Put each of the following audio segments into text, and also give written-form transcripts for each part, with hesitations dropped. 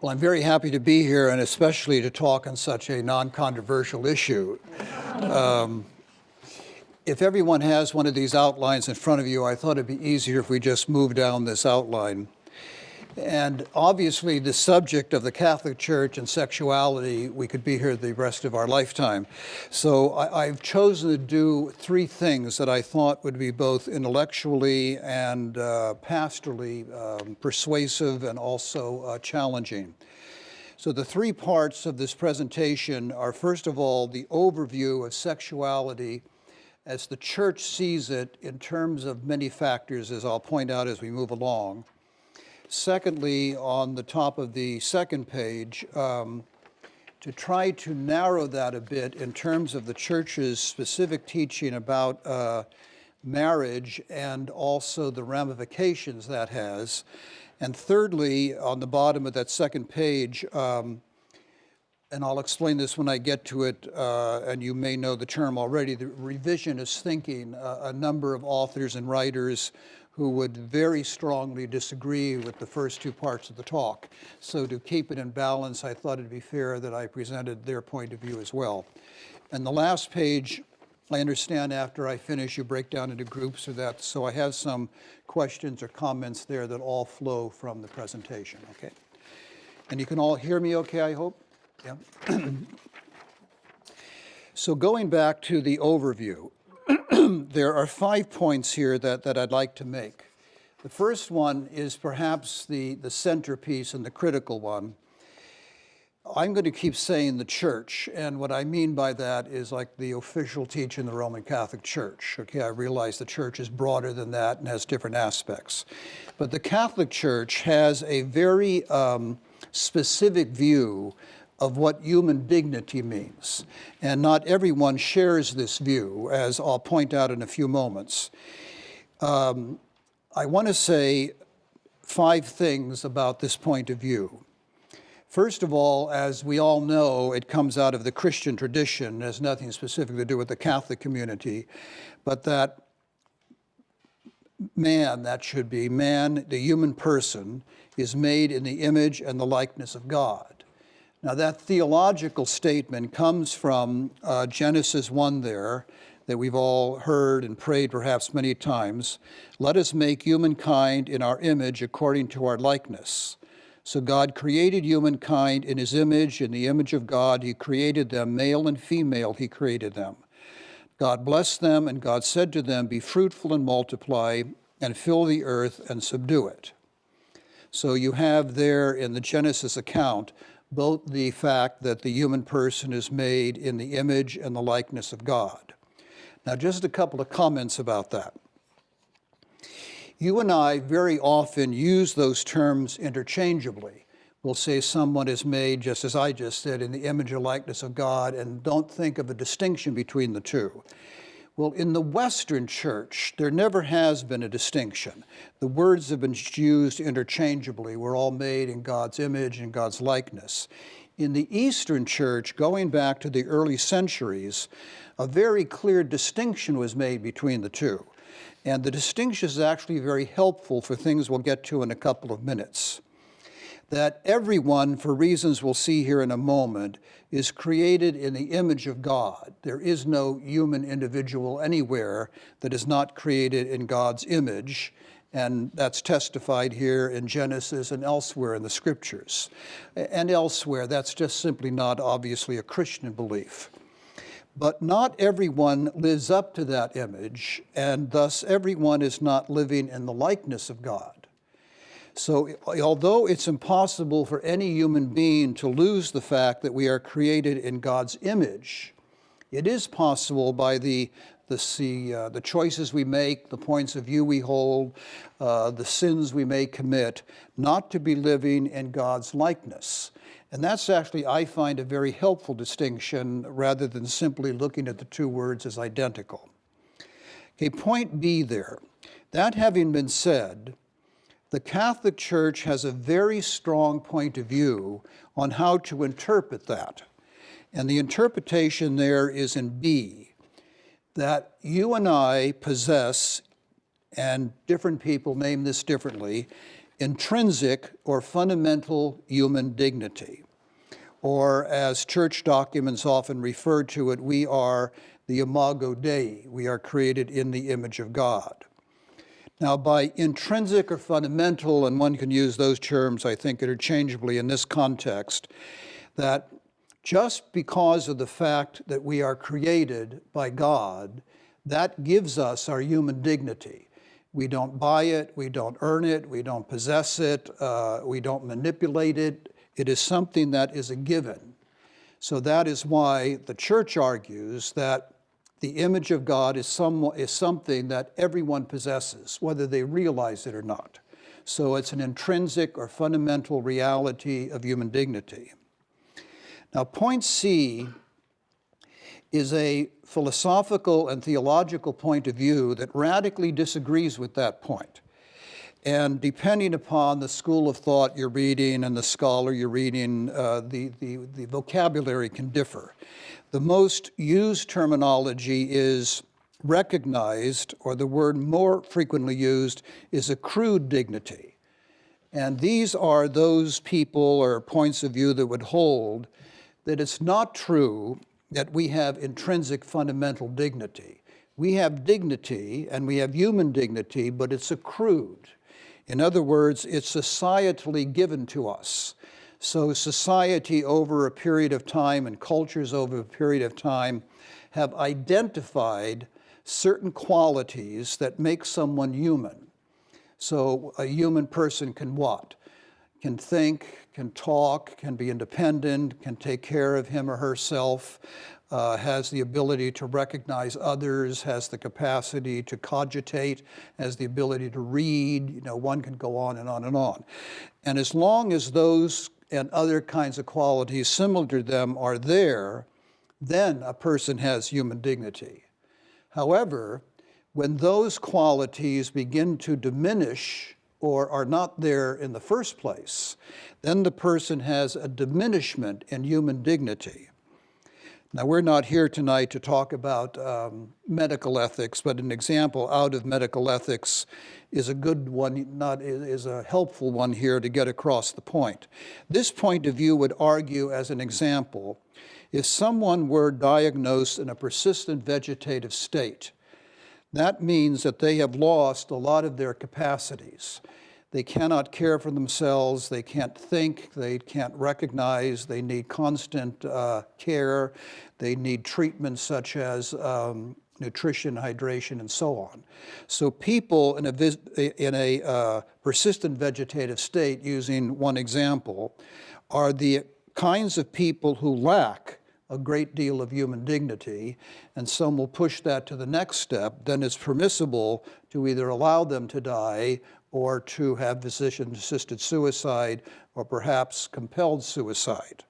Well, I'm very happy to be here, and especially to talk on such a non-controversial issue. If everyone has one of these outlines in front of you, I thought it'd be easier if we just move down this outline. And obviously, the subject of the Catholic Church and sexuality, we could be here the rest of our lifetime. So I've chosen to do three things that I thought would be both intellectually and pastorally persuasive and also challenging. So the three parts of this presentation are, first of all, the overview of sexuality as the Church sees it in terms of many factors, as I'll point out as we move along. Secondly, on the top of the second page, to try to narrow that a bit in terms of the Church's specific teaching about marriage and also the ramifications that has. And thirdly, on the bottom of that second page, and I'll explain this when I get to it, and you may know the term already, the revisionist thinking, a number of authors and writers who would very strongly disagree with the first two parts of the talk. So to keep it in balance, I thought it'd be fair that I presented their point of view as well. And the last page, I understand after I finish, you break down into groups or that, so I have some questions or comments there that all flow from the presentation, okay? And you can all hear me okay, I hope? Yeah. So going back to the overview, there are 5 points here that I'd like to make. The first one is perhaps the centerpiece and the critical one. I'm going to keep saying the Church, and what I mean by that is like the official teaching of the Roman Catholic Church. Okay, I realize the Church is broader than that and has different aspects. But the Catholic Church has a very specific view of what human dignity means. And not everyone shares this view, as I'll point out in a few moments. I want to say 5 things about this point of view. First of all, as we all know, it comes out of the Christian tradition. It has nothing specific to do with the Catholic community, but that man, the human person, is made in the image and the likeness of God. Now, that theological statement comes from Genesis 1 there, that we've all heard and prayed perhaps many times. Let us make humankind in our image according to our likeness. So God created humankind in his image. In the image of God, he created them, male and female, he created them. God blessed them, and God said to them, be fruitful and multiply, and fill the earth and subdue it. So you have there in the Genesis account both the fact that the human person is made in the image and the likeness of God. Now, just a couple of comments about that. You and I very often use those terms interchangeably. We'll say someone is made, just as I just said, in the image and likeness of God, and don't think of a distinction between the two. Well, in the Western Church, there never has been a distinction. The words have been used interchangeably. We're all made in God's image and God's likeness. In the Eastern Church, going back to the early centuries, a very clear distinction was made between the two. And the distinction is actually very helpful for things we'll get to in a couple of minutes. That everyone, for reasons we'll see here in a moment, is created in the image of God. There is no human individual anywhere that is not created in God's image, and that's testified here in Genesis and elsewhere in the Scriptures. And elsewhere, that's just simply not obviously a Christian belief. But not everyone lives up to that image, and thus everyone is not living in the likeness of God. So although it's impossible for any human being to lose the fact that we are created in God's image, it is possible by the choices we make, the points of view we hold, the sins we may commit, not to be living in God's likeness. And that's actually, I find, a very helpful distinction rather than simply looking at the two words as identical. Okay, point B there. That having been said, the Catholic Church has a very strong point of view on how to interpret that. And the interpretation there is in B, that you and I possess, and different people name this differently, intrinsic or fundamental human dignity. Or as church documents often refer to it, we are the imago Dei. We are created in the image of God. Now, by intrinsic or fundamental, and one can use those terms, I think, interchangeably in this context, that just because of the fact that we are created by God, that gives us our human dignity. We don't buy it, we don't earn it, we don't possess it, we don't manipulate it. It is something that is a given. So that is why the church argues that the image of God is something that everyone possesses, whether they realize it or not. So it's an intrinsic or fundamental reality of human dignity. Now, point C is a philosophical and theological point of view that radically disagrees with that point. And depending upon the school of thought you're reading and the scholar you're reading, the vocabulary can differ. The most used terminology is recognized, or the word more frequently used is a crude dignity. And these are those people or points of view that would hold that it's not true that we have intrinsic fundamental dignity. We have dignity and we have human dignity, but it's accrued. In other words, it's societally given to us. So society over a period of time and cultures over a period of time have identified certain qualities that make someone human. So a human person can what? Can think, can talk, can be independent, can take care of him or herself, has the ability to recognize others, has the capacity to cogitate, has the ability to read. One can go on and on and on. And as long as those and other kinds of qualities similar to them are there, then a person has human dignity. However, when those qualities begin to diminish or are not there in the first place, then the person has a diminishment in human dignity. Now, we're not here tonight to talk about medical ethics, but an example out of medical ethics is a good one, is a helpful one here to get across the point. This point of view would argue, as an example, if someone were diagnosed in a persistent vegetative state, that means that they have lost a lot of their capacities. They cannot care for themselves, they can't think, they can't recognize, they need constant care, they need treatments such as nutrition, hydration, and so on. So people in a persistent vegetative state, using one example, are the kinds of people who lack a great deal of human dignity, and some will push that to the next step. Then it's permissible to either allow them to die or to have physician-assisted suicide or perhaps compelled suicide.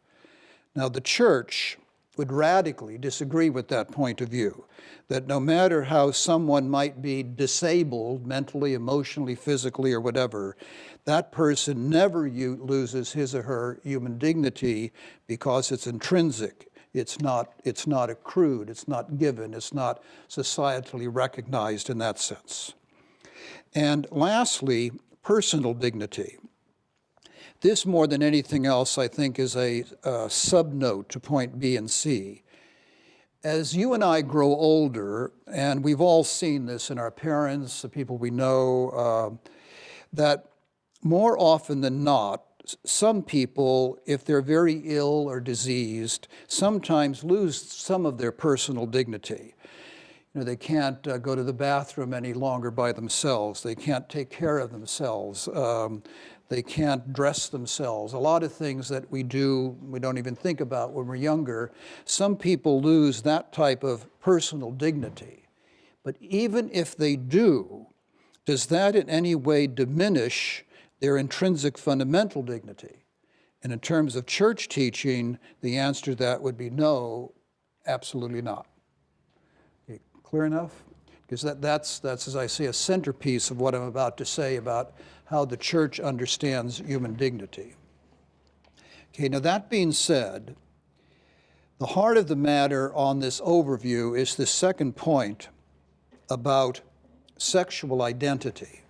Now, the church would radically disagree with that point of view, that no matter how someone might be disabled mentally, emotionally, physically, or whatever, that person never loses his or her human dignity because it's intrinsic. It's not accrued, it's not given, it's not societally recognized in that sense. And lastly, personal dignity. This, more than anything else, I think, is a subnote to point B and C. As you and I grow older, and we've all seen this in our parents, the people we know, that more often than not, some people, if they're very ill or diseased, sometimes lose some of their personal dignity. They can't go to the bathroom any longer by themselves. They can't take care of themselves. They can't dress themselves. A lot of things that we do, we don't even think about when we're younger. Some people lose that type of personal dignity. But even if they do, does that in any way diminish their intrinsic fundamental dignity? And in terms of church teaching, the answer to that would be no, absolutely not. Okay, clear enough? Because that's, as I say, a centerpiece of what I'm about to say about how the church understands human dignity. Okay, now that being said, the heart of the matter on this overview is the second point about sexual identity.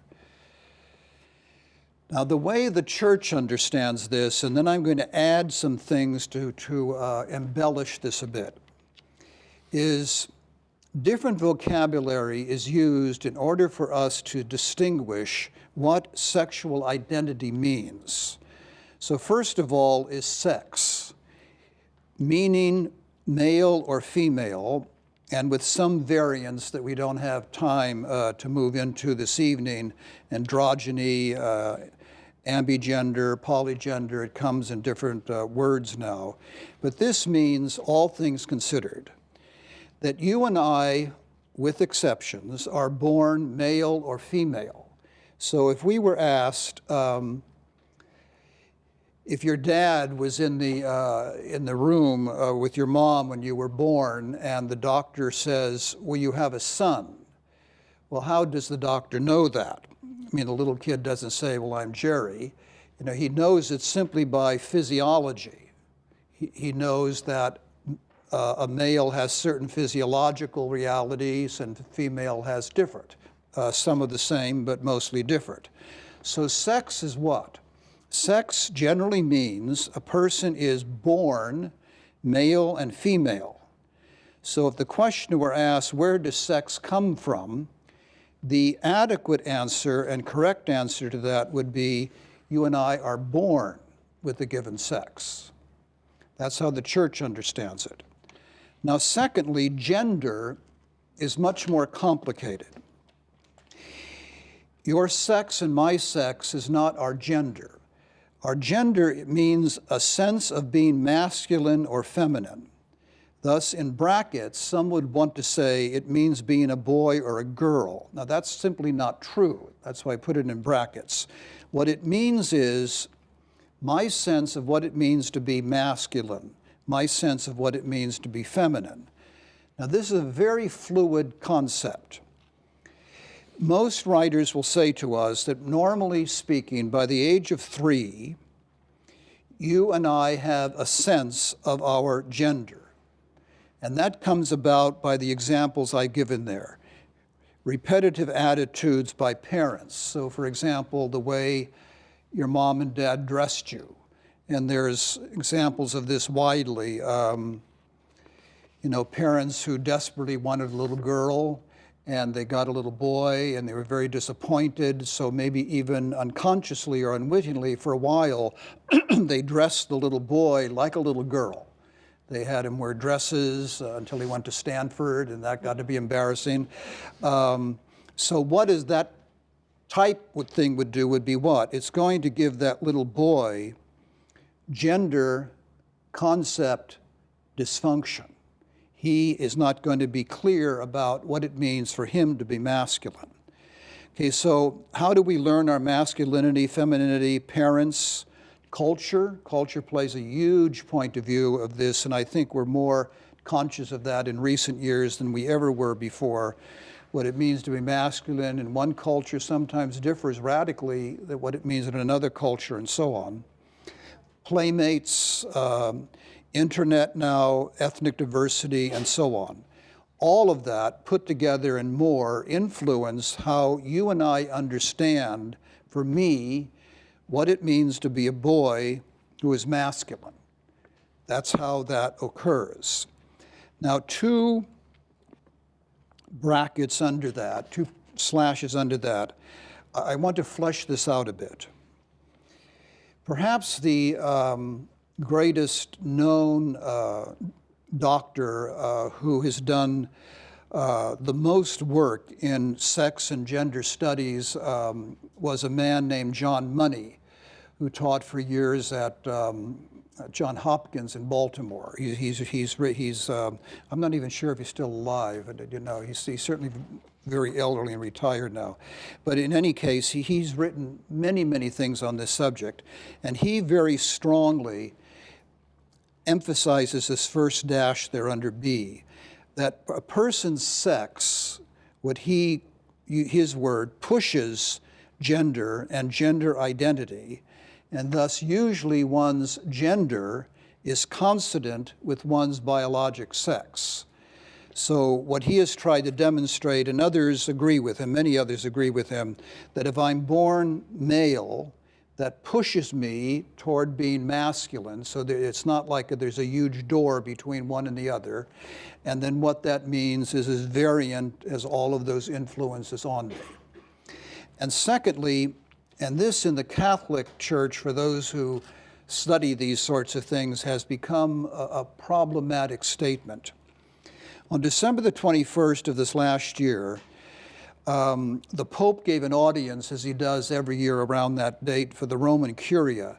Now, the way the church understands this, and then I'm going to add some things to embellish this a bit, is different vocabulary is used in order for us to distinguish what sexual identity means. So first of all is sex, meaning male or female, and with some variants that we don't have time to move into this evening, androgyny, ambigender, polygender, it comes in different words now. But this means, all things considered, that you and I, with exceptions, are born male or female. So if we were asked, if your dad was in the room with your mom when you were born, and the doctor says, well, you have a son. Well, how does the doctor know that? I mean, the little kid doesn't say, well, I'm Jerry. You know, he knows it simply by physiology. He knows that a male has certain physiological realities and a female has different. Some of the same, but mostly different. So sex is what? Sex generally means a person is born male and female. So if the question were asked, where does sex come from? The adequate answer and correct answer to that would be, you and I are born with a given sex. That's how the church understands it. Now, secondly, gender is much more complicated. Your sex and my sex is not our gender. Our gender, it means a sense of being masculine or feminine. Thus, in brackets, some would want to say it means being a boy or a girl. Now, that's simply not true. That's why I put it in brackets. What it means is my sense of what it means to be masculine, my sense of what it means to be feminine. Now, this is a very fluid concept. Most writers will say to us that normally speaking, by the age of 3, you and I have a sense of our gender. And that comes about by the examples I've given there. Repetitive attitudes by parents. So for example, the way your mom and dad dressed you. And there's examples of this widely. You know, parents who desperately wanted a little girl and they got a little boy and they were very disappointed. So maybe even unconsciously or unwittingly for a while, they dressed the little boy like a little girl. They had him wear dresses until he went to Stanford, and that got to be embarrassing. So what is that type thing would do would be what? It's going to give that little boy gender concept dysfunction. He is not going to be clear about what it means for him to be masculine. Okay, so how do we learn our masculinity, femininity, parents? Culture plays a huge point of view of this, and I think we're more conscious of that in recent years than we ever were before. What it means to be masculine in one culture sometimes differs radically than what it means in another culture, and so on. Playmates, internet now, ethnic diversity, and so on. All of that put together and more influence how you and I understand, for me, what it means to be a boy who is masculine. That's how that occurs. Now, 2 brackets under that, 2 slashes under that, I want to flesh this out a bit. Perhaps the greatest known doctor who has done the most work in sex and gender studies was a man named John Money, who taught for years at Johns Hopkins in Baltimore. I'm not even sure if he's still alive. You know, he's certainly very elderly and retired now. But in any case, he's written many, many things on this subject, and he very strongly emphasizes this first dash there under B, that a person's sex, his word, pushes gender and gender identity, and thus usually one's gender is consonant with one's biologic sex. So what he has tried to demonstrate, and others agree with him, many others agree with him, that if I'm born male, that pushes me toward being masculine, so that it's not like there's a huge door between one and the other. And then what that means is as variant as all of those influences on me. And secondly, and this in the Catholic Church, for those who study these sorts of things, has become a problematic statement. On December the 21st of this last year, the Pope gave an audience, as he does every year around that date, for the Roman Curia.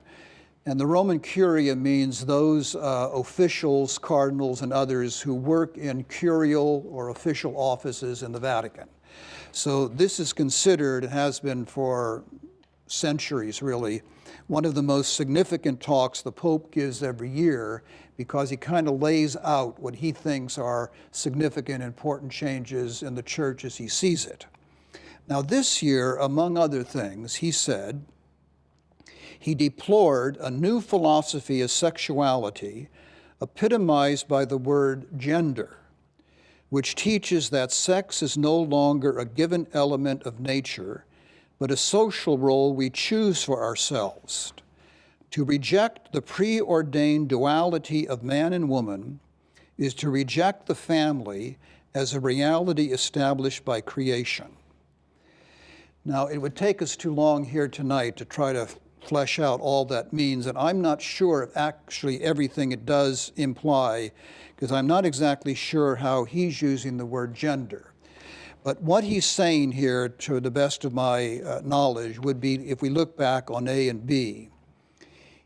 And the Roman Curia means those officials, cardinals, and others who work in curial or official offices in the Vatican. So this is considered, and has been for centuries really, one of the most significant talks the Pope gives every year, because he kind of lays out what he thinks are significant, important changes in the church as he sees it. Now this year, among other things, he said, he deplored a new philosophy of sexuality epitomized by the word gender, which teaches that sex is no longer a given element of nature, but a social role we choose for ourselves. To reject the preordained duality of man and woman is to reject the family as a reality established by creation. Now, it would take us too long here tonight to try to flesh out all that means, and I'm not sure of actually everything it does imply, because I'm not exactly sure how he's using the word gender. But what he's saying here, to the best of my knowledge, would be, if we look back on A and B,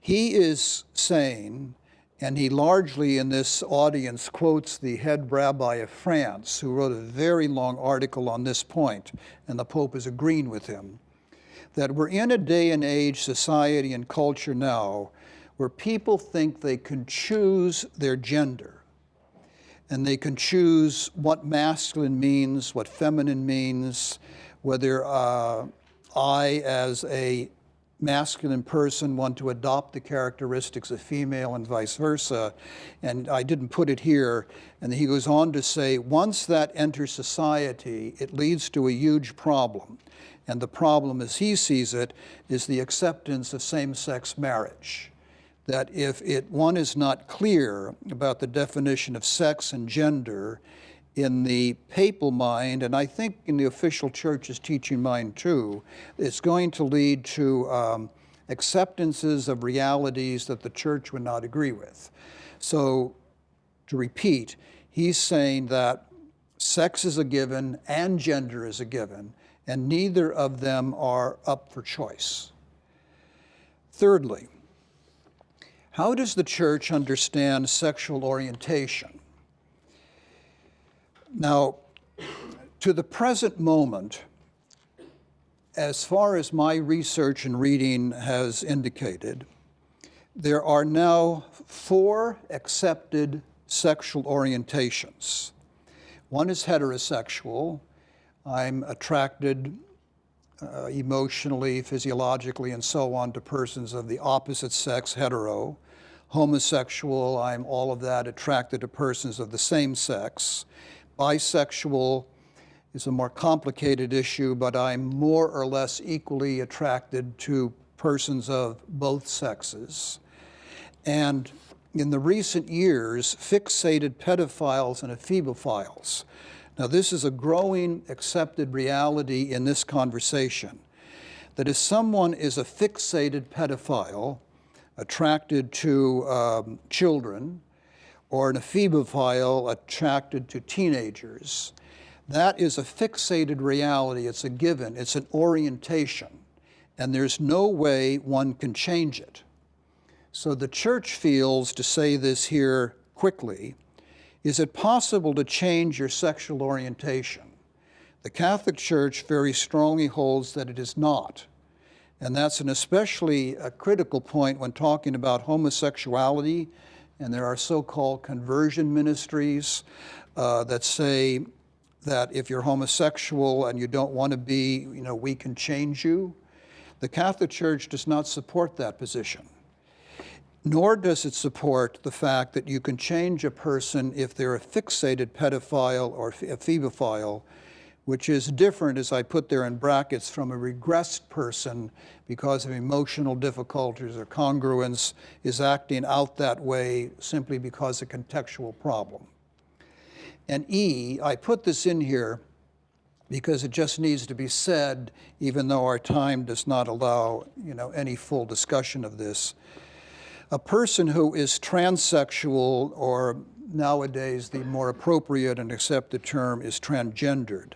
he is saying, and he largely in this audience quotes the head rabbi of France, who wrote a very long article on this point, and the Pope is agreeing with him, that we're in a day and age, society and culture now, where people think they can choose their gender. And they can choose what masculine means, what feminine means, whether I, as a masculine person, want to adopt the characteristics of female and vice versa. And I didn't put it here. And he goes on to say, once that enters society, it leads to a huge problem. And the problem, as he sees it, is the acceptance of same-sex marriage. That if one is not clear about the definition of sex and gender in the papal mind, and I think in the official church's teaching mind too, it's going to lead to acceptances of realities that the church would not agree with. So, to repeat, he's saying that sex is a given and gender is a given, and neither of them are up for choice. Thirdly, how does the church understand sexual orientation? Now, to the present moment, as far as my research and reading has indicated, there are now 4 accepted sexual orientations. One is heterosexual. I'm attracted emotionally, physiologically, and so on to persons of the opposite sex, hetero. Homosexual, I'm all of that, attracted to persons of the same sex. Bisexual is a more complicated issue, but I'm more or less equally attracted to persons of both sexes. And in the recent years, fixated pedophiles and ephebophiles. Now, this is a growing accepted reality in this conversation, that if someone is a fixated pedophile, attracted to children, or an ephebophile attracted to teenagers, that is a fixated reality. It's a given. It's an orientation. And there's no way one can change it. So the church feels, to say this here quickly, is it possible to change your sexual orientation? The Catholic Church very strongly holds that it is not. And that's an especially critical point when talking about homosexuality. And there are so-called conversion ministries that say that if you're homosexual and you don't want to be, we can change you. The Catholic Church does not support that position. Nor does it support the fact that you can change a person if they're a fixated pedophile or ephebophile which is different, as I put there in brackets, from a regressed person because of emotional difficulties or congruence, is acting out that way simply because of contextual problem. And E, I put this in here because it just needs to be said, even though our time does not allow, any full discussion of this. A person who is transsexual, or nowadays the more appropriate and accepted term is transgendered.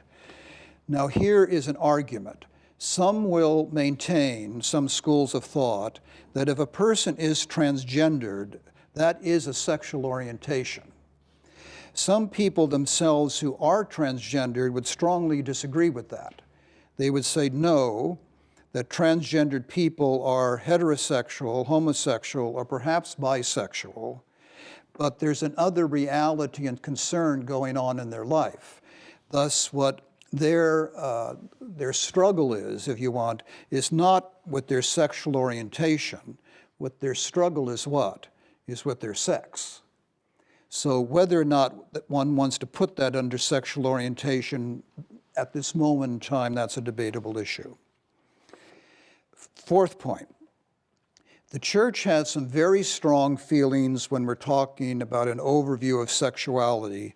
Now here is an argument. Some will maintain, some schools of thought, that if a person is transgendered, that is a sexual orientation. Some people themselves who are transgendered would strongly disagree with that. They would say no, that transgendered people are heterosexual, homosexual, or perhaps bisexual, but there's another reality and concern going on in their life. Thus, what their struggle is, if you want, is not with their sexual orientation. What their struggle is what? Is with their sex. So whether or not one wants to put that under sexual orientation at this moment in time, that's a debatable issue. Fourth point, the church has some very strong feelings when we're talking about an overview of sexuality,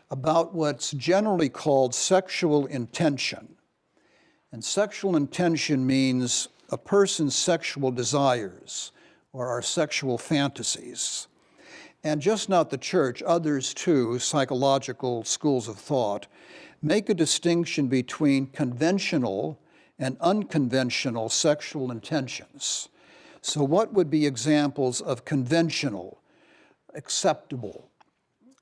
about what's generally called sexual intention. And sexual intention means a person's sexual desires or our sexual fantasies. And just not the church, others too, psychological schools of thought, make a distinction between conventional and unconventional sexual intentions. So what would be examples of conventional, acceptable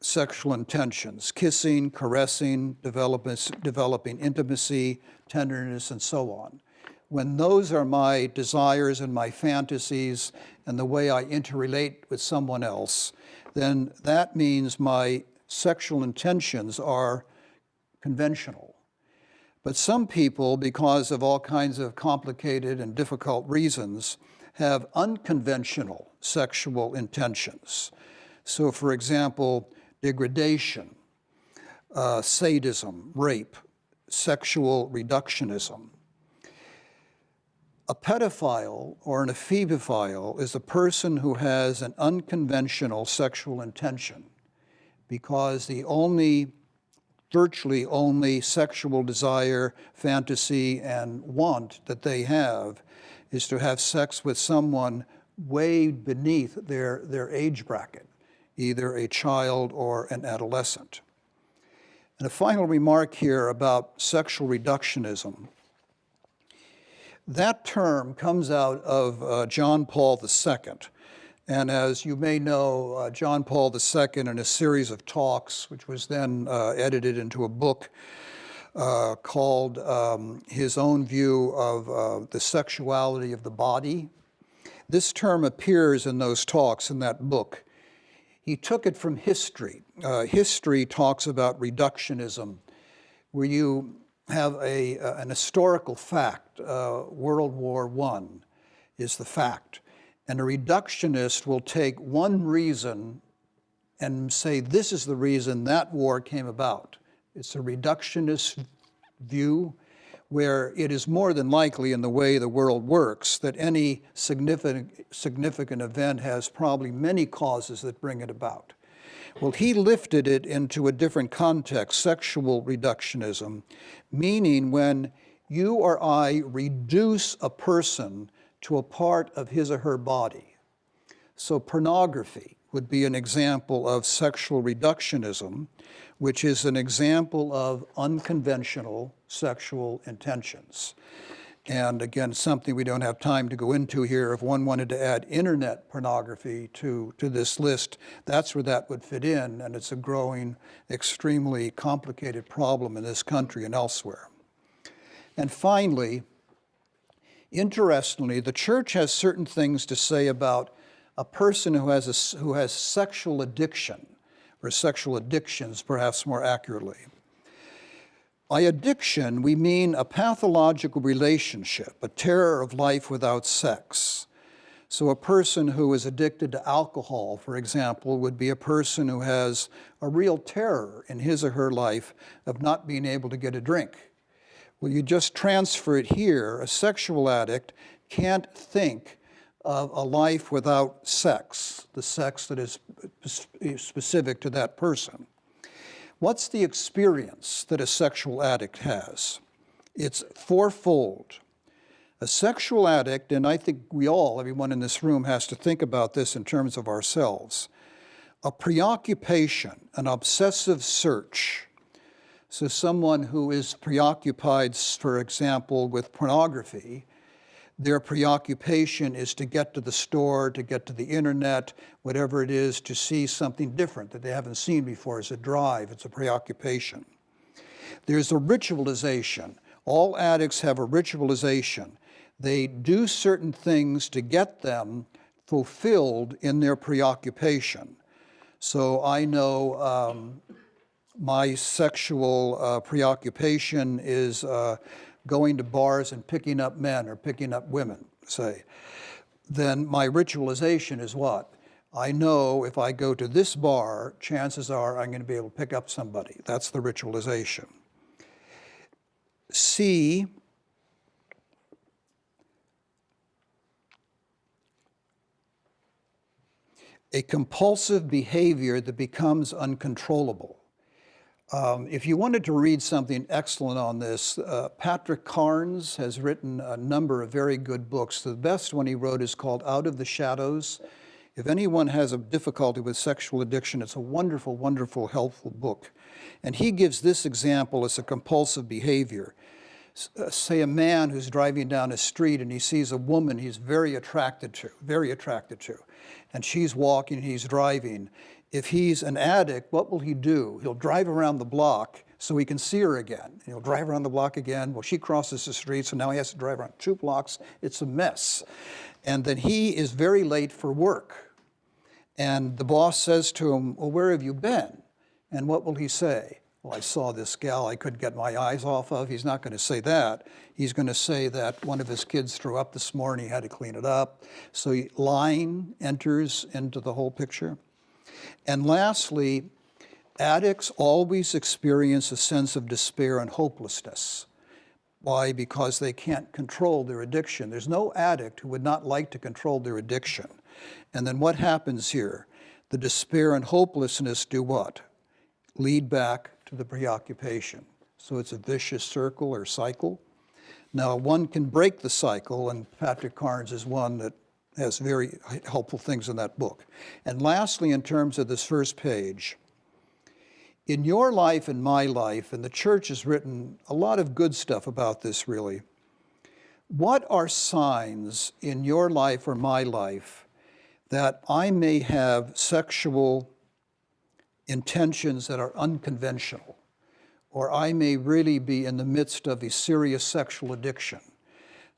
sexual intentions? Kissing, caressing, developing intimacy, tenderness, and so on. When those are my desires and my fantasies and the way I interrelate with someone else, then that means my sexual intentions are conventional. But some people, because of all kinds of complicated and difficult reasons, have unconventional sexual intentions. So, for example, degradation, sadism, rape, sexual reductionism. A pedophile or an ephebophile is a person who has an unconventional sexual intention because the virtually only sexual desire, fantasy, and want that they have is to have sex with someone way beneath their age bracket, either a child or an adolescent. And a final remark here about sexual reductionism. That term comes out of John Paul II. And as you may know, John Paul II, in a series of talks, which was then edited into a book called his own view of the sexuality of the body. This term appears in those talks in that book. He took it from history. History talks about reductionism, where you have an historical fact. World War I is the fact. And a reductionist will take one reason and say, this is the reason that war came about. It's a reductionist view where it is more than likely, in the way the world works, that any significant event has probably many causes that bring it about. Well, he lifted it into a different context, sexual reductionism, meaning when you or I reduce a person to a part of his or her body. So pornography would be an example of sexual reductionism, which is an example of unconventional sexual intentions. And again, something we don't have time to go into here. If one wanted to add internet pornography to this list, that's where that would fit in, and it's a growing, extremely complicated problem in this country and elsewhere. And finally, interestingly, the church has certain things to say about a person who has sexual addiction, or sexual addictions, perhaps more accurately. By addiction, we mean a pathological relationship, a terror of life without sex. So a person who is addicted to alcohol, for example, would be a person who has a real terror in his or her life of not being able to get a drink. Well, you just transfer it here. A sexual addict can't think of a life without sex, the sex that is specific to that person. What's the experience that a sexual addict has? It's fourfold. A sexual addict, and I think everyone in this room has to think about this in terms of ourselves, a preoccupation, an obsessive search. So someone who is preoccupied, for example, with pornography, their preoccupation is to get to the store, to get to the internet, whatever it is, to see something different that they haven't seen before. It's a drive, it's a preoccupation. There's a ritualization. All addicts have a ritualization. They do certain things to get them fulfilled in their preoccupation. So I know my sexual preoccupation is going to bars and picking up men or picking up women, say. Then my ritualization is what? I know if I go to this bar, chances are I'm going to be able to pick up somebody. That's the ritualization. C, a compulsive behavior that becomes uncontrollable. If you wanted to read something excellent on this, Patrick Carnes has written a number of very good books. The best one he wrote is called Out of the Shadows. If anyone has a difficulty with sexual addiction, it's a wonderful, wonderful, helpful book. And he gives this example as a compulsive behavior. Say a man who's driving down a street and he sees a woman he's very attracted to, and she's walking, he's driving. If he's an addict, what will he do? He'll drive around the block so he can see her again. And he'll drive around the block again. Well, she crosses the street, so now he has to drive around 2 blocks. It's a mess. And then he is very late for work. And the boss says to him, well, where have you been? And what will he say? Well, I saw this gal I couldn't get my eyes off of. He's not going to say that. He's going to say that one of his kids threw up this morning, he had to clean it up. So lying enters into the whole picture. And lastly, addicts always experience a sense of despair and hopelessness. Why? Because they can't control their addiction. There's no addict who would not like to control their addiction. And then what happens here? The despair and hopelessness do what? Lead back to the preoccupation. So it's a vicious circle or cycle. Now, one can break the cycle, and Patrick Carnes is one that has very helpful things in that book. And lastly, in terms of this first page, in your life and my life, and the church has written a lot of good stuff about this really, what are signs in your life or my life that I may have sexual intentions that are unconventional, or I may really be in the midst of a serious sexual addiction?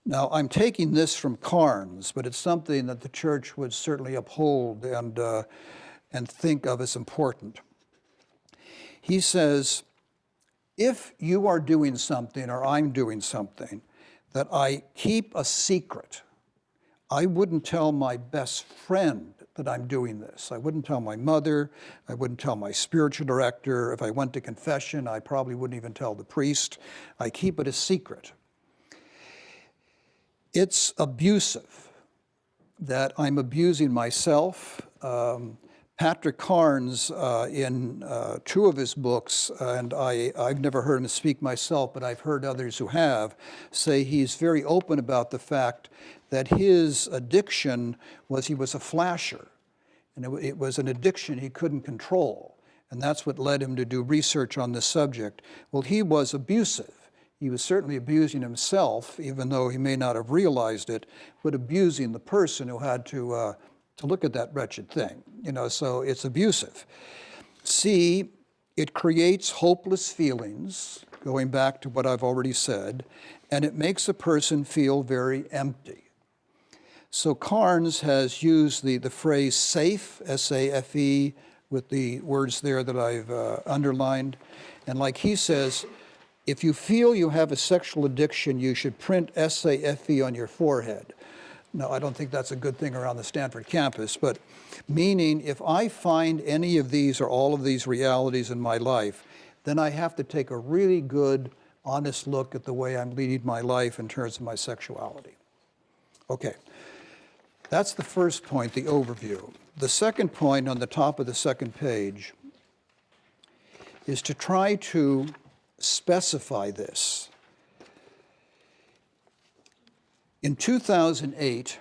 Now, I'm taking this from Carnes, but it's something that the church would certainly uphold and think of as important. He says, if you are doing something or I'm doing something that I keep a secret, I wouldn't tell my best friend that I'm doing this. I wouldn't tell my mother. I wouldn't tell my spiritual director. If I went to confession, I probably wouldn't even tell the priest. I keep it a secret. It's abusive, that I'm abusing myself. Patrick Carnes, in 2 of his books, and I've never heard him speak myself, but I've heard others who have, say he's very open about the fact that his addiction was he was a flasher, and it was an addiction he couldn't control, and that's what led him to do research on this subject. Well, he was abusive. He was certainly abusing himself, even though he may not have realized it, but abusing the person who had to look at that wretched thing. So it's abusive. C, it creates hopeless feelings, going back to what I've already said, and it makes a person feel very empty. So Carnes has used the phrase safe, S-A-F-E, with the words there that I've underlined. And like he says, if you feel you have a sexual addiction, you should print S-A-F-E on your forehead. No, I don't think that's a good thing around the Stanford campus, but meaning if I find any of these or all of these realities in my life, then I have to take a really good, honest look at the way I'm leading my life in terms of my sexuality. Okay, that's the first point, the overview. The second point on the top of the second page is to try to specify this. In 2008,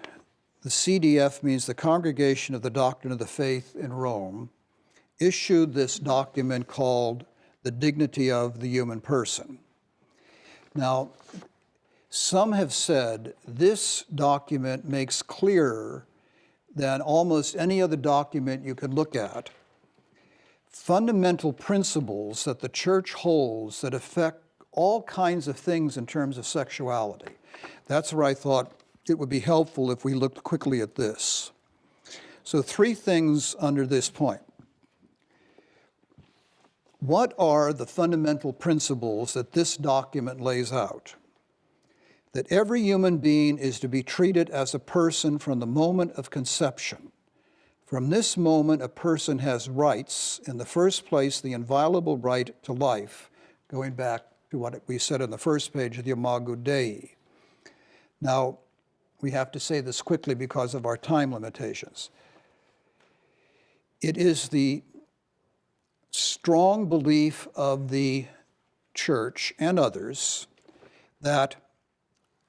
the CDF, means the Congregation of the Doctrine of the Faith in Rome, issued this document called The Dignity of the Human Person. Now, some have said this document makes clearer than almost any other document you could look at fundamental principles that the church holds that affect all kinds of things in terms of sexuality. That's where I thought it would be helpful if we looked quickly at this. So 3 things under this point. What are the fundamental principles that this document lays out? That every human being is to be treated as a person from the moment of conception. From this moment, a person has rights. In the first place, the inviolable right to life, going back to what we said on the first page of the Imago Dei. Now, we have to say this quickly because of our time limitations. It is the strong belief of the church and others that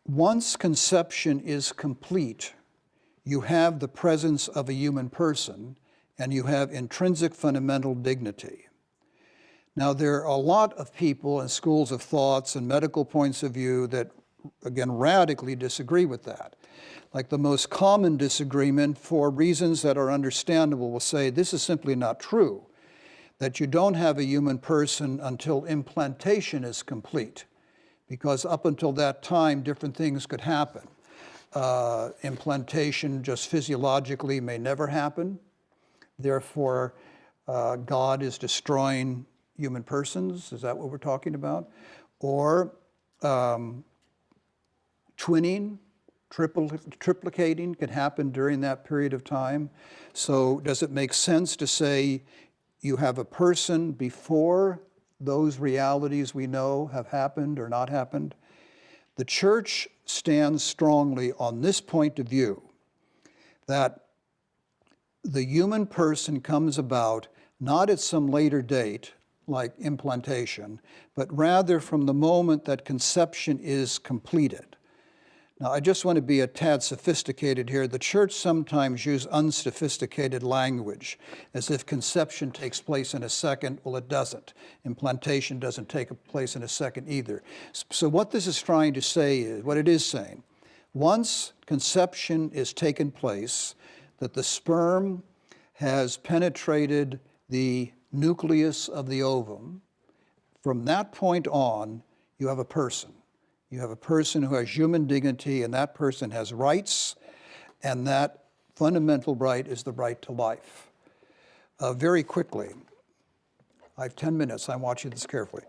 once conception is complete, you have the presence of a human person and you have intrinsic fundamental dignity. Now, there are a lot of people and schools of thoughts and medical points of view that, again, radically disagree with that. Like the most common disagreement, for reasons that are understandable, will say this is simply not true, that you don't have a human person until implantation is complete, because up until that time, different things could happen. Implantation just physiologically may never happen. Therefore, God is destroying human persons. Is that what we're talking about? Or twinning, triplicating can happen during that period of time. So does it make sense to say you have a person before those realities we know have happened or not happened? The church stands strongly on this point of view, that the human person comes about not at some later date, like implantation, but rather from the moment that conception is completed. Now, I just want to be a tad sophisticated here. The church sometimes uses unsophisticated language, as if conception takes place in a second. Well, it doesn't. Implantation doesn't take place in a second either. So what this is trying to say is, what it is saying, once conception is taken place, that the sperm has penetrated the nucleus of the ovum, from that point on, you have a person. You have a person who has human dignity, and that person has rights, and that fundamental right is the right to life. Very quickly, I have 10 minutes, I'm watching this carefully.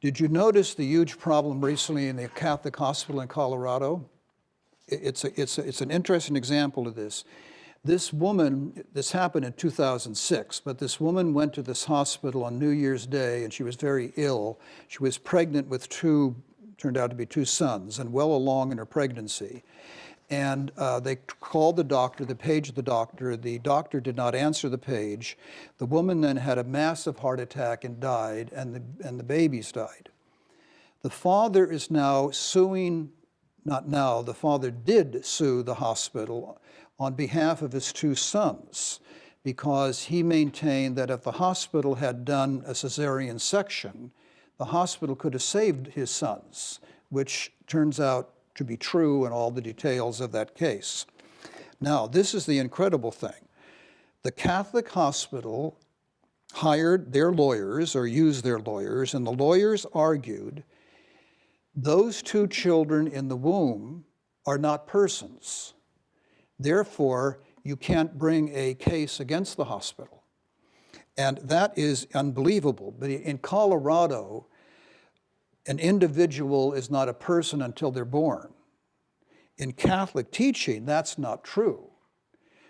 Did you notice the huge problem recently in the Catholic hospital in Colorado? It's an interesting example of this. This woman, this happened in 2006, but this woman went to this hospital on New Year's Day, and she was very ill. She was pregnant with turned out to be 2 sons, and well along in her pregnancy. And they called the doctor, the page of the doctor. The doctor did not answer the page. The woman then had a massive heart attack and died, and the babies died. The father is now suing, not now, the father did sue the hospital on behalf of his 2 sons, because he maintained that if the hospital had done a cesarean section, the hospital could have saved his sons, which turns out to be true in all the details of that case. Now, this is the incredible thing. The Catholic hospital hired their lawyers, or used their lawyers, and the lawyers argued those 2 children in the womb are not persons. Therefore, you can't bring a case against the hospital. And that is unbelievable. But in Colorado, an individual is not a person until they're born. In Catholic teaching, that's not true.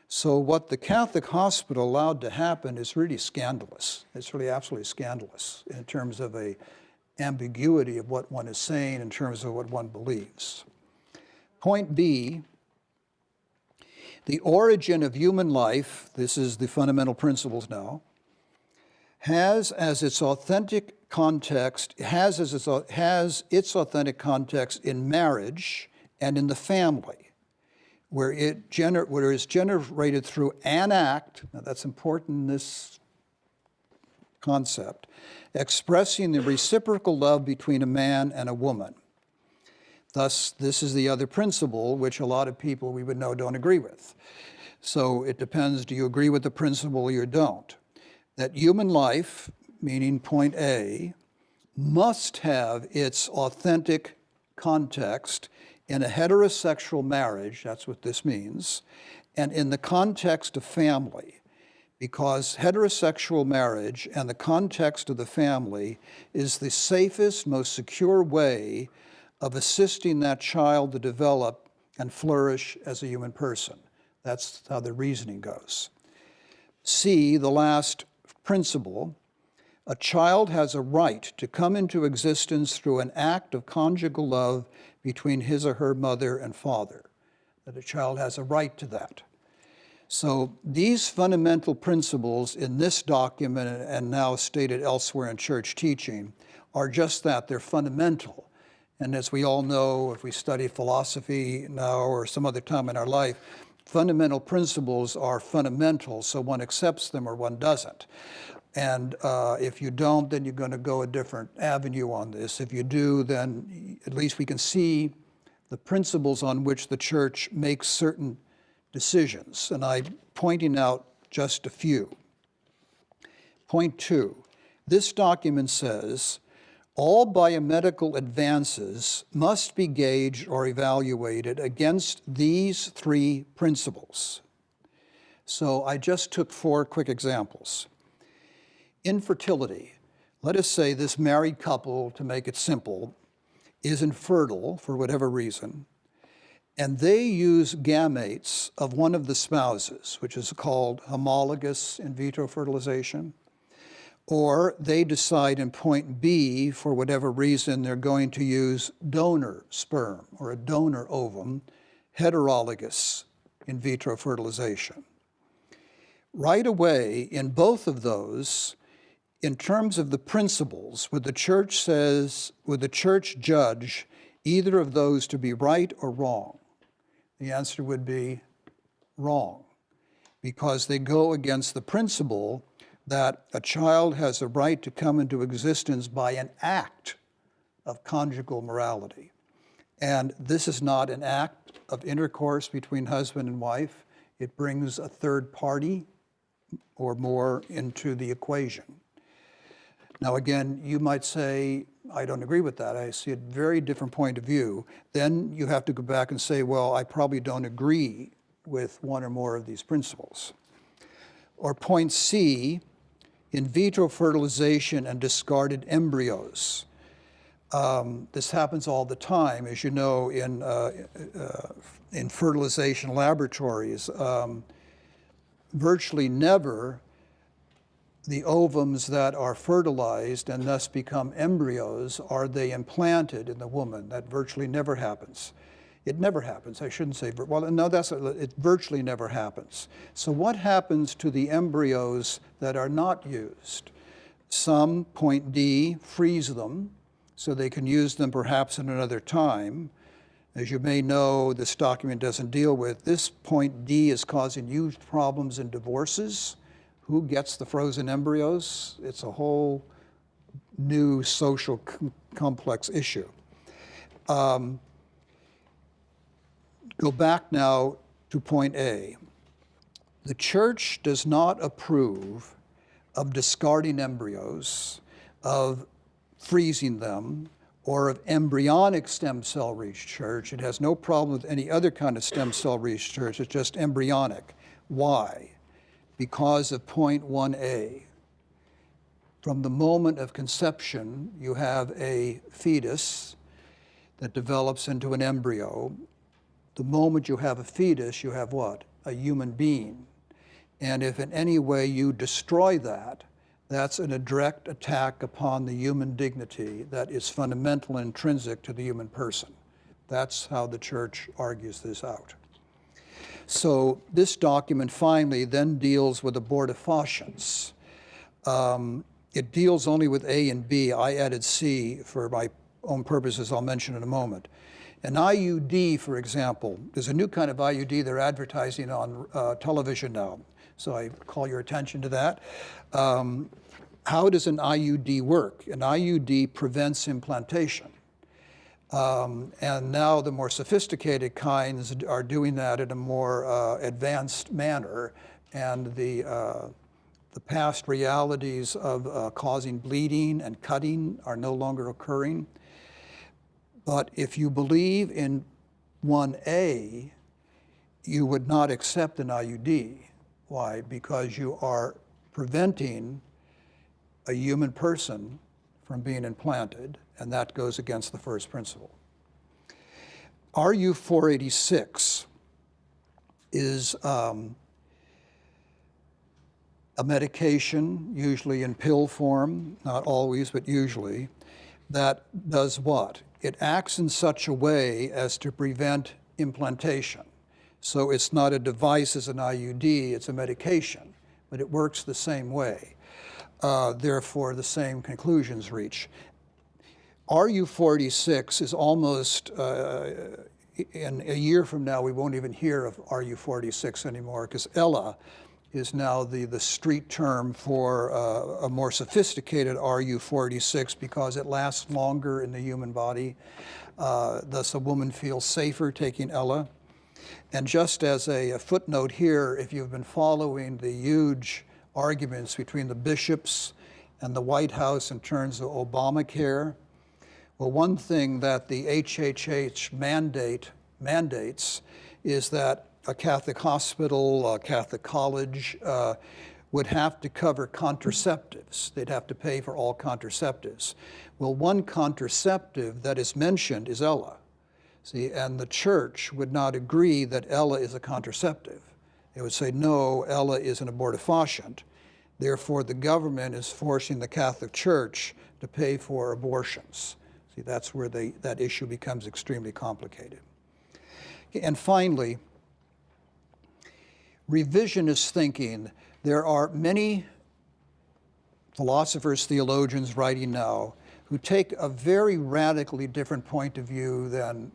So what the Catholic hospital allowed to happen is really scandalous. It's really absolutely scandalous in terms of a ambiguity of what one is saying in terms of what one believes. Point B, the origin of human life, this is the fundamental principles now, has its authentic context in marriage and in the family, where it is generated through an act, now that's important in this concept, expressing the reciprocal love between a man and a woman. Thus, this is the other principle, which a lot of people we would know don't agree with. So it depends, do you agree with the principle or you don't? That human life, meaning point A, must have its authentic context in a heterosexual marriage, that's what this means, and in the context of family, because heterosexual marriage and the context of the family is the safest, most secure way of assisting that child to develop and flourish as a human person. That's how the reasoning goes. C, the last principle, a child has a right to come into existence through an act of conjugal love between his or her mother and father, that a child has a right to that. So these fundamental principles in this document and now stated elsewhere in church teaching are just that, they're fundamental. And as we all know, if we study philosophy now or some other time in our life, fundamental principles are fundamental, so one accepts them or one doesn't. And if you don't, then you're going to go a different avenue on this. If you do, then at least we can see the principles on which the church makes certain decisions. And I'm pointing out just a few. Point 2, this document says, all biomedical advances must be gauged or evaluated against these 3 principles. So I just took 4 quick examples. Infertility. Let us say this married couple, to make it simple, is infertile for whatever reason, and they use gametes of one of the spouses, which is called homologous in vitro fertilization, or they decide in point B, for whatever reason, they're going to use donor sperm or a donor ovum, heterologous in vitro fertilization. Right away, in both of those, in terms of the principles, would the church judge either of those to be right or wrong? The answer would be wrong, because they go against the principle that a child has a right to come into existence by an act of conjugal morality. And this is not an act of intercourse between husband and wife. It brings a third party or more into the equation. Now again, you might say, I don't agree with that. I see a very different point of view. Then you have to go back and say, well, I probably don't agree with one or more of these principles. Or point C, in vitro fertilization and discarded embryos. This happens all the time, as you know, in fertilization laboratories. Virtually never the ovums that are fertilized and thus become embryos, are they implanted in the woman. That virtually never happens. It never happens. I shouldn't say, well, no, it virtually never happens. So what happens to the embryos that are not used? Some, point D, freeze them so they can use them perhaps in another time. As you may know, this document doesn't deal with, this point D is causing huge problems in divorces. Who gets the frozen embryos? It's a whole new social complex issue. Go back now to point A. The church does not approve of discarding embryos, of freezing them, or of embryonic stem cell research. It has no problem with any other kind of stem cell research, it's just embryonic. Why? Because of point 1A. From the moment of conception, you have a fetus that develops into an embryo. The moment you have a fetus, you have what? A human being. And if in any way you destroy that, that's a direct attack upon the human dignity that is fundamental and intrinsic to the human person. That's how the church argues this out. So this document finally then deals with abortifacients. It deals only with A and B. I added C for my own purposes, I'll mention in a moment. An IUD, for example, there's a new kind of IUD they're advertising on television now. So I call your attention to that. How does an IUD work? An IUD prevents implantation. And now the more sophisticated kinds are doing that in a more advanced manner. And the past realities of causing bleeding and cutting are no longer occurring. But if you believe in 1A, you would not accept an IUD. Why? Because you are preventing a human person from being implanted, and that goes against the first principle. RU 486 is a medication, usually in pill form, not always, but usually, that does what? It acts in such a way as to prevent implantation. So it's not a device as an IUD, it's a medication, but it works the same way. Therefore, the same conclusions reach. RU46 is almost, in a year from now, we won't even hear of RU46 anymore, because Ella is now the street term for a more sophisticated RU46 because it lasts longer in the human body. Thus, a woman feels safer taking Ella. And just as a footnote here, if you've been following the huge arguments between the bishops and the White House in terms of Obamacare, well, one thing that the HHH mandates is that a Catholic hospital, a Catholic college would have to cover contraceptives. They'd have to pay for all contraceptives. Well, one contraceptive that is mentioned is Ella. See, and the church would not agree that Ella is a contraceptive. They would say, no, Ella is an abortifacient. Therefore, the government is forcing the Catholic Church to pay for abortions. See, that's where that issue becomes extremely complicated. And finally, revisionist thinking. There are many philosophers, theologians writing now who take a very radically different point of view than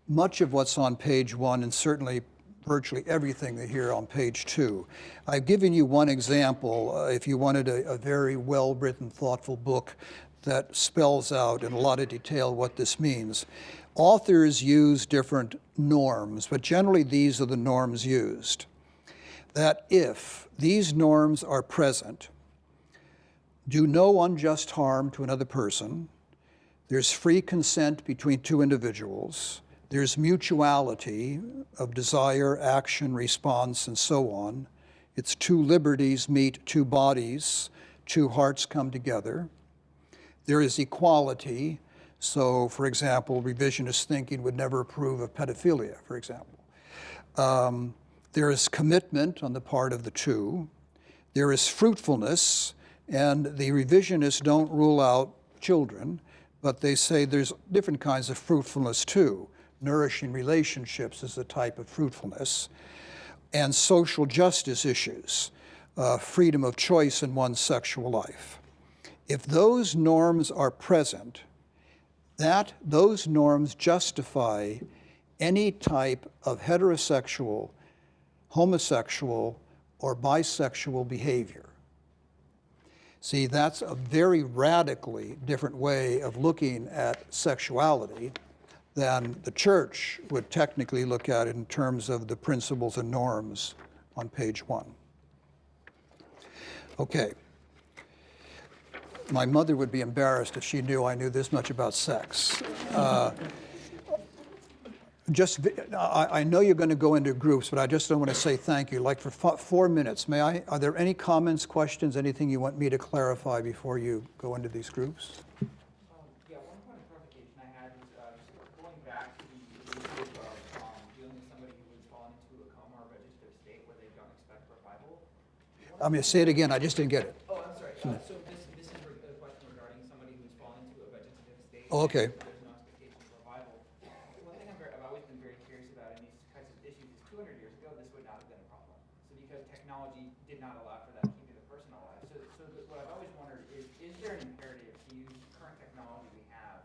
much of what's on page 1 and certainly virtually everything they hear on page 2. I've given you one example. If you wanted a very well-written, thoughtful book that spells out in a lot of detail what this means. Authors use different norms, but generally these are the norms used. That if these norms are present, do no unjust harm to another person, there's free consent between two individuals, there's mutuality of desire, action, response, and so on. It's two liberties meet two bodies, two hearts come together. There is equality. So, for example, revisionist thinking would never approve of pedophilia, for example. There is commitment on the part of the two. There is fruitfulness, and the revisionists don't rule out children, but they say there's different kinds of fruitfulness too. Nourishing relationships is a type of fruitfulness. And social justice issues, freedom of choice in one's sexual life. If those norms are present, those norms justify any type of heterosexual, homosexual, or bisexual behavior. See, that's a very radically different way of looking at sexuality than the church would technically look at it in terms of the principles and norms on page 1. Okay. My mother would be embarrassed if she knew I knew this much about sex. I know you're going to go into groups, but I just don't want to say thank you. Like for 4 minutes, may I? Are there any comments, questions, anything you want me to clarify before you go into these groups? Yeah, one point of clarification I had was going back to the issue of dealing I mean, say it again, I just didn't get it. Oh, I'm sorry. So this is a question regarding somebody who's fallen into a vegetative state. Oh, okay. There's no expectation of revival. One thing I've always been very curious about in these kinds of issues is 200 years ago, this would not have been a problem. So because technology did not allow for that, keeping the person alive. What I've always wondered is there an imperative to use current technology we have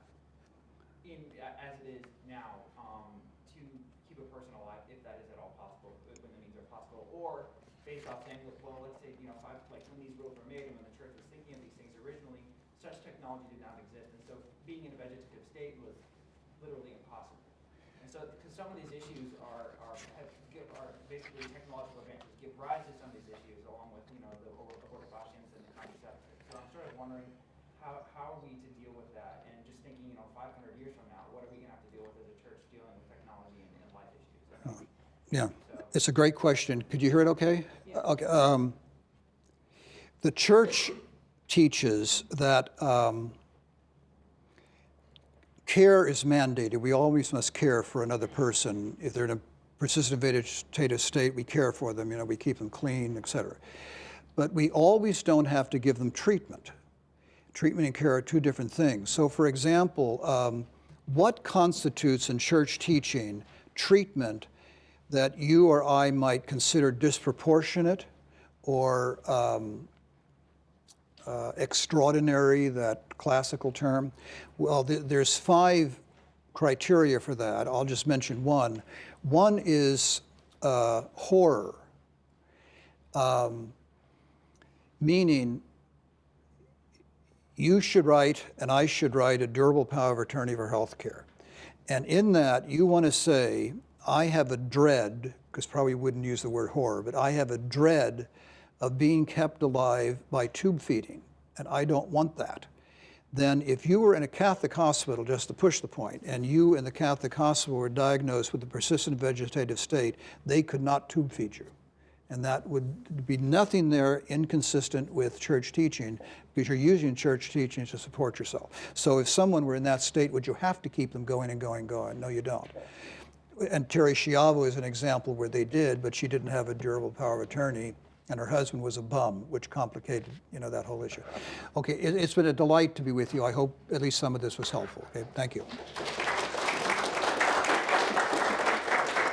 as it is now to keep a person alive, if that is at all possible, when the means are possible, or based off saying, well, let's say, like when these rules were made and when the church was thinking of these things originally, such technology did not exist, and so being in a vegetative state was literally impossible. And so, because some of these issues are basically technological advances give rise to some of these issues, along with the abortifacients and the contraceptives. So I'm sort of wondering how are we to deal with that, and just thinking 500 years from now, what are we going to have to deal with as a church dealing with technology and life issues? Yeah, it's a great question. Could you hear it okay? Yeah. Okay. The church teaches that care is mandated. We always must care for another person. If they're in a persistent vegetative state, we care for them, we keep them clean, etc. But we always don't have to give them treatment. Treatment and care are two different things. So for example, what constitutes in church teaching treatment that you or I might consider disproportionate or extraordinary, that classical term? Well, there's 5 criteria for that. I'll just mention one. One is horror, meaning you should write and I should write a durable power of attorney for health care. And in that, you want to say, I have a dread, because probably wouldn't use the word horror, but I have a dread of being kept alive by tube feeding, and I don't want that. Then if you were in a Catholic hospital, just to push the point, and you in the Catholic hospital were diagnosed with a persistent vegetative state, they could not tube feed you. And that would be nothing there inconsistent with church teaching, because you're using church teaching to support yourself. So if someone were in that state, would you have to keep them going and going and going? No, you don't. And Terry Schiavo is an example where they did, but she didn't have a durable power of attorney, and her husband was a bum, which complicated, that whole issue. Okay, it's been a delight to be with you. I hope at least some of this was helpful. Okay, thank you.